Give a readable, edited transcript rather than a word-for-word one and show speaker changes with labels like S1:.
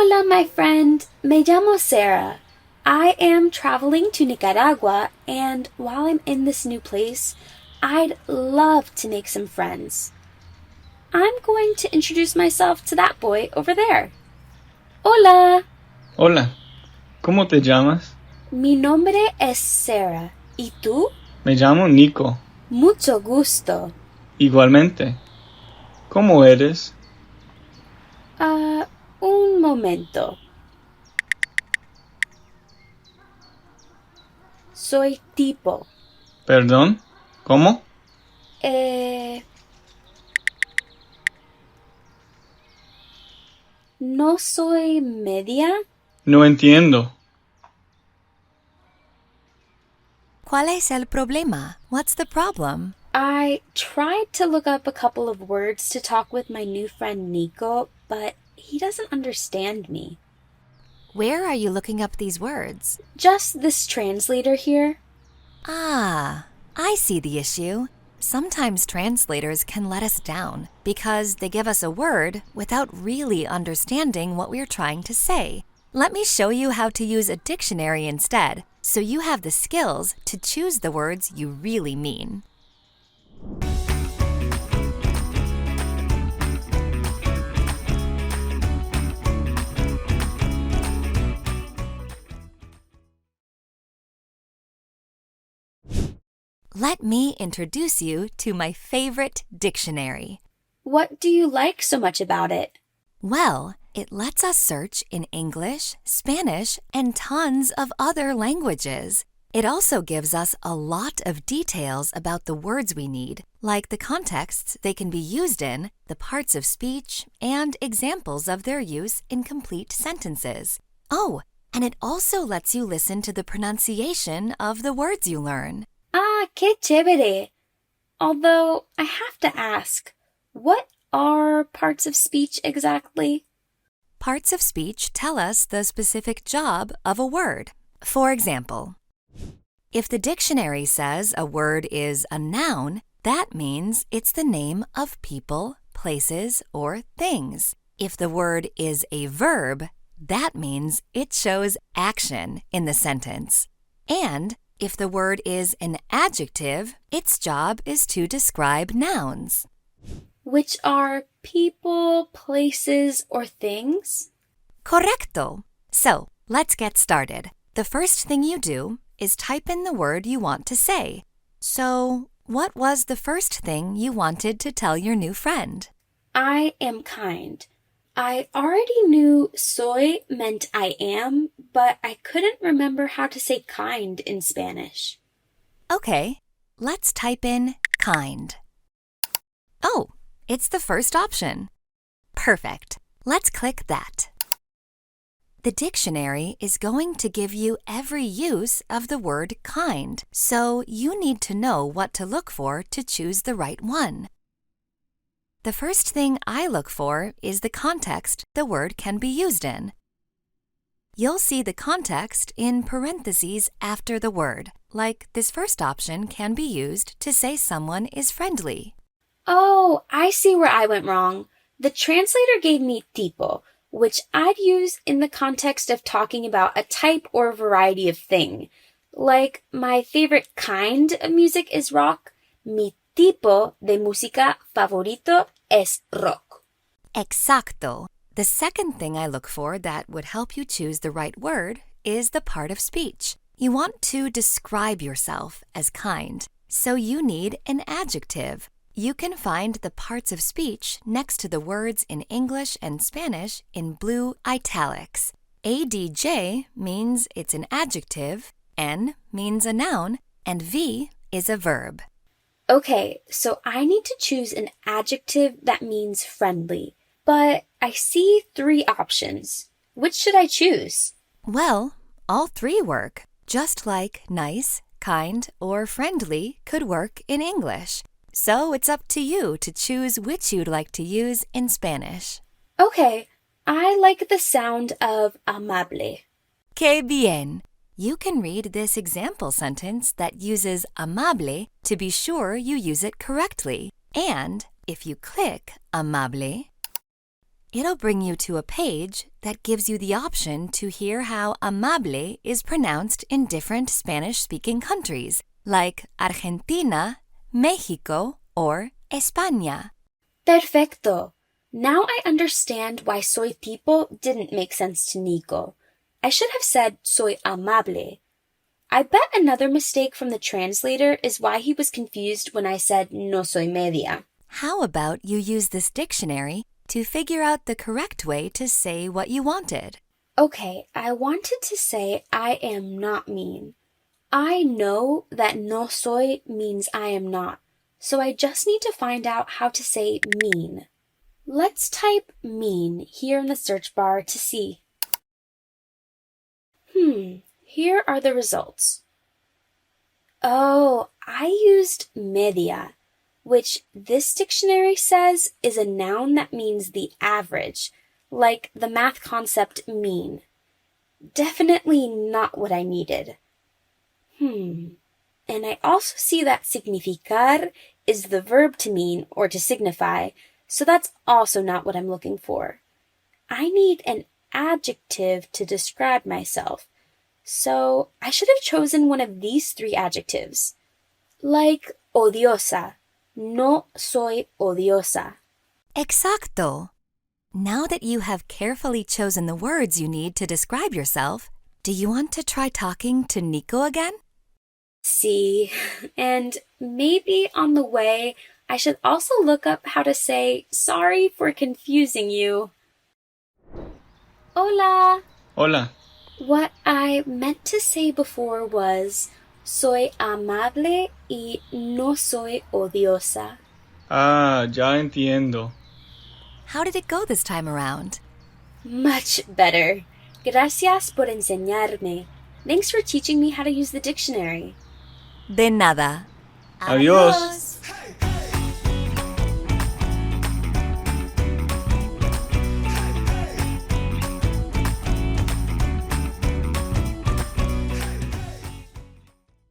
S1: Hola, my friend. Me llamo Sarah. I am traveling to Nicaragua, and while I'm in this new place, I'd love to make some friends. I'm going to introduce myself to that boy over there. Hola.
S2: Hola, ¿cómo te llamas?
S1: Mi nombre es Sarah. ¿Y tú?
S2: Me llamo Nico.
S1: Mucho gusto.
S2: Igualmente. ¿Cómo eres?
S1: Un momento. Soy tipo.
S2: ¿Perdón? ¿Cómo?
S1: ¿No soy media?
S2: No entiendo.
S3: ¿Cuál es el problema? What's the problem?
S1: I tried to look up a couple of words to talk with my new friend Nico, but he doesn't understand me.
S3: Where are you looking up these words?
S1: Just this translator here.
S3: Ah, I see the issue. Sometimes translators can let us down because they give us a word without really understanding what we're trying to say. Let me show you how to use a dictionary instead, so you have the skills to choose the words you really mean. Let me introduce you to my favorite dictionary.
S1: What do you like so much about it?
S3: Well, it lets us search in English, Spanish, and tons of other languages. It also gives us a lot of details about the words we need, like the contexts they can be used in, the parts of speech, and examples of their use in complete sentences. Oh, and it also lets you listen to the pronunciation of the words you learn.
S1: Ah, qué chévere. Although, I have to ask, what are parts of speech exactly?
S3: Parts of speech tell us the specific job of a word. For example, if the dictionary says a word is a noun, that means it's the name of people, places, or things. If the word is a verb, that means it shows action in the sentence. And if the word is an adjective, its job is to describe nouns.
S1: Which are people, places, or things?
S3: Correcto. So, let's get started. The first thing you do is type in the word you want to say. So, what was the first thing you wanted to tell your new friend?
S1: I am kind. I already knew soy meant I am, but I couldn't remember how to say kind in Spanish.
S3: Okay, let's type in kind. Oh, it's the first option. Perfect. Let's click that. The dictionary is going to give you every use of the word kind, so you need to know what to look for to choose the right one. The first thing I look for is the context the word can be used in. You'll see the context in parentheses after the word, like this first option can be used to say someone is friendly.
S1: Oh, I see where I went wrong. The translator gave me tipo, which I'd use in the context of talking about a type or variety of thing. Like, my favorite kind of music is rock. Mi tipo de música favorito es rock.
S3: Exacto. The second thing I look for that would help you choose the right word is the part of speech. You want to describe yourself as kind, so you need an adjective. You can find the parts of speech next to the words in English and Spanish in blue italics. ADJ means it's an adjective, N means a noun, and V is a verb.
S1: Okay, so I need to choose an adjective that means friendly, but I see 3 options. Which should I choose?
S3: Well, all 3 work, just like nice, kind, or friendly could work in English. So it's up to you to choose which you'd like to use in Spanish.
S1: Okay, I like the sound of amable.
S3: Que bien! You can read this example sentence that uses amable to be sure you use it correctly. And if you click amable, It'll bring you to a page that gives you the option to hear how amable is pronounced in different Spanish-speaking countries, like Argentina, Mexico, or España.
S1: Perfecto. Now I understand why soy tipo didn't make sense to Nico. I should have said soy amable. I bet another mistake from the translator is why he was confused when I said no soy media.
S3: How about you use this dictionary to figure out the correct way to say what you wanted?
S1: Okay, I wanted to say I am not mean. I know that no soy means I am not, so I just need to find out how to say mean. Let's type mean here in the search bar to see. Here are the results. Oh, I used media, which this dictionary says is a noun that means the average, like the math concept mean. Definitely not what I needed. And I also see that significar is the verb to mean or to signify, so that's also not what I'm looking for. I need an adjective to describe myself, so I should have chosen one of these three adjectives. Like odiosa. No soy odiosa.
S3: Exacto. Now that you have carefully chosen the words you need to describe yourself, do you want to try talking to Nico again?
S1: Sí, and maybe on the way, I should also look up how to say sorry for confusing you. Hola!
S2: Hola.
S1: What I meant to say before was soy amable y no soy odiosa.
S2: Ah, ya entiendo.
S3: How did it go this time around?
S1: Much better. Gracias por enseñarme. Thanks for teaching me how to use the dictionary.
S3: De nada.
S2: Adiós.